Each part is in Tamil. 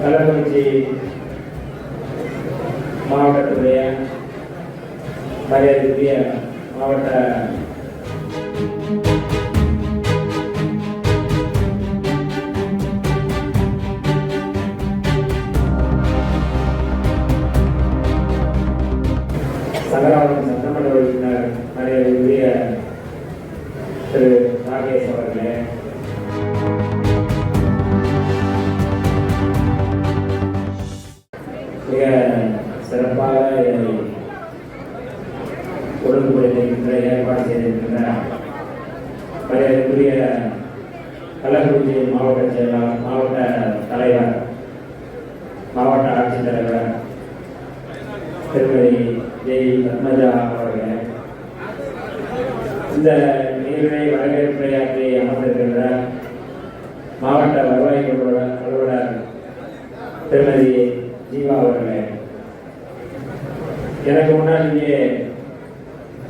கள்ளக்குறிச்சி மாவட்டத்துடைய மரியாதைக்குரிய மாவட்ட சங்கராபுரம் சட்டமன்ற உறுப்பினர் மரியாதைக்குரிய திரு ராகேஷ் அவர்களே, மிக சிறப்பாக இதனை ஒழுங்குபடுத்தியிருக்கின்ற ஏற்பாடு செய்திருக்கின்ற மரியாதைக்குரிய கள்ளக்குறிச்சி மாவட்ட செயலாளர், மாவட்ட தலைவர், மாவட்ட ஆட்சித்தலைவர் திருமதி ஜெய் பத்மஜா அவர்களே, இந்த நிகழ்வை வரவேற்புரையாற்றி அமர்ந்திருக்கின்ற மாவட்ட வருவாய் அலுவலர் திருமதி ஜீவா அவர்களே, எனக்கு முன்னால் இங்கே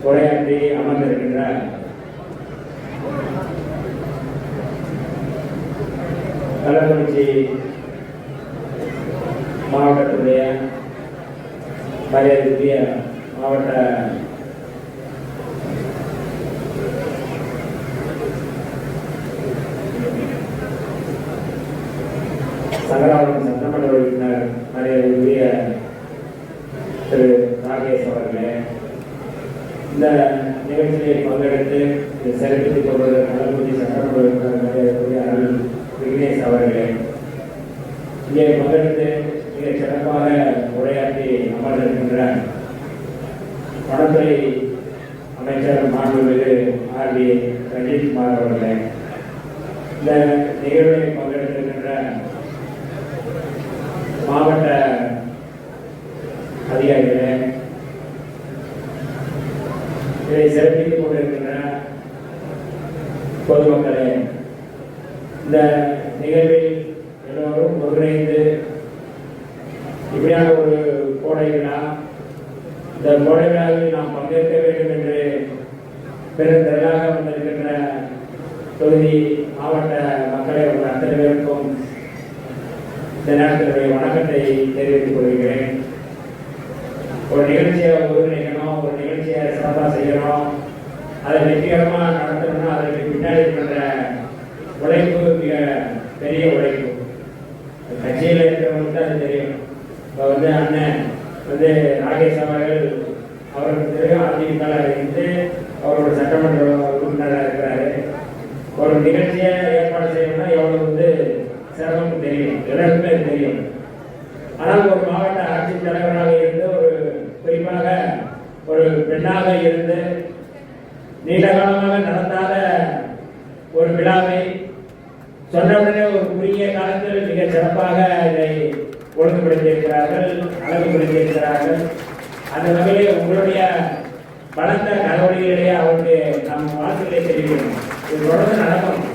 உரையாற்றி அமர்ந்திருக்கின்ற கள்ளக்குறிச்சி மாவட்டத்துடைய மரியாதைக்குரிய மாவட்ட சங்கராபுரம் சட்டமன்ற உறுப்பினர் மரியாதைக்குரிய திரு ராகேஷ் அவர்களே, இந்த நிகழ்ச்சியை பங்கெடுத்து சிறப்பித்துக் கொள்வது கள்ளக்குறிச்சி சட்டமன்ற உறுப்பினர் மரியாதைக்குரிய அருள் விக்னேஷ் அவர்களே, இங்கே பங்கெடுத்து மிக சிறப்பாக உரையாற்றி அமர்ந்திருக்கின்ற வனத்துறை அமைச்சர் மாண்புமிகு ஆர்.டி. ரஞ்சித்குமார் அவர்களே, இந்த நிகழ்வில் பங்கெடுத்திருக்கின்ற மாவட்ட அதிகாரிகளே, இதை சிறப்பித்துக் கொண்டிருக்கின்ற பொதுமக்களே, இந்த நிகழ்வில் எல்லோரும் ஒருங்கிணைந்து இப்படியான ஒரு கோடை விழா, இந்த கோடை விழாவில் நாம் பங்கேற்க வேண்டும் என்று பெருந்திரளாக வந்திருக்கின்ற தொகுதி மாவட்ட மக்களை உங்கள் அத்தனை பேருக்கும் இந்த நேரத்தினுடைய வணக்கத்தை தெரிவித்துக் கொள்கிறேன். ஒரு நிகழ்ச்சியை ஒருங்கிணைக்கணும், ஒரு நிகழ்ச்சியை சிறப்பாக செய்யணும், அதை வெற்றிகரமாக நடத்தணும்னா அதற்கு பின்னாடி இருக்கின்ற உழைப்பு மிக பெரிய உழைப்பு. கட்சியில் இருக்கிறவங்களுக்கு தான் அது தெரியும். இப்போ அண்ணன் ராகேஷ் அவர்களுக்கு தெரியும், அதிமுக இருந்து அவரோட சட்டமன்ற உறுப்பினராக இருக்கிறாரு. ஒரு நிகழ்ச்சியை ஏற்பாடு செய்யணும்னா எவ்வளவு சிரமம் தெரியும், எல்லாருக்குமே தெரியும். ஆனால் ஒரு மாவட்ட ஆட்சித்தலைவராக இருந்து, ஒரு குறிப்பாக ஒரு பெண்ணாக இருந்து நீண்ட காலமாக நடத்தாத ஒரு விழாவை சொன்னவுடனே ஒரு குறுகிய காலத்தில் மிக சிறப்பாக இதை ஒழுங்குபடுத்தியிருக்கிறார்கள், அழகுபடுத்தியிருக்கிறார்கள். அந்த வகையிலே உங்களுடைய பலத்த நடவடிக்கைகளிடையே அவருக்கு நம்ம வாழ்த்துக்களை தெரிவிக்கணும். இது தொடர்ந்து நடக்கணும்.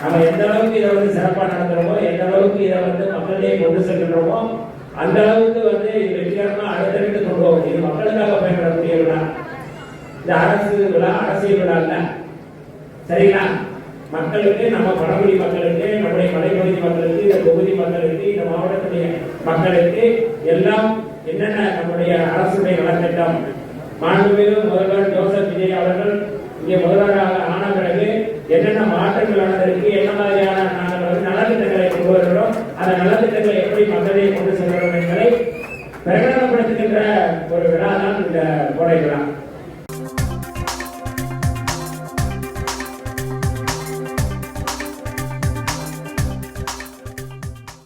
நம்ம எந்த அளவுக்கு இதை சிறப்பாக நடத்துகிறோமோ, எந்த அளவுக்கு இதை மக்களிடையே கொண்டு செல்கின்றோமோ, அந்த அளவுக்கு இது வெற்றிகரமாக அடுத்தடுத்து கொண்டு போகும். இது மக்களுக்காக பயன்படக்கூடிய விழா. இந்த அரசு விழா, அரசியல் விழா இல்லை, சரிங்களா? மக்களுக்கு, நம்ம பழங்குடி மக்களுக்கு, நம்முடைய மலைப்பகுதி மக்களுக்கு, இந்த தொகுதி மக்களுக்கு, இந்த மாவட்டத்துடைய மக்களுக்கு எல்லாம் என்னென்ன நம்முடைய அரசுடைய நலத்திட்டம், மாண்புமிகு முதல்வர் ஜோசப் விஜய் அவர்கள் இங்கே முதல்வராக ஆன பிறகு என்னென்ன மாற்றங்கள் நடந்திருக்கு, என்ன மாதிரியான நாங்கள் நலத்திட்டங்களை கொண்டு வருகிறோம், அந்த நலத்திட்டங்களை எப்படி மக்களே கொண்டு செல்கிறோம் என்பதை பிரகடனப்படுத்துகின்ற ஒரு விழா தான் இந்த கோடை விழா.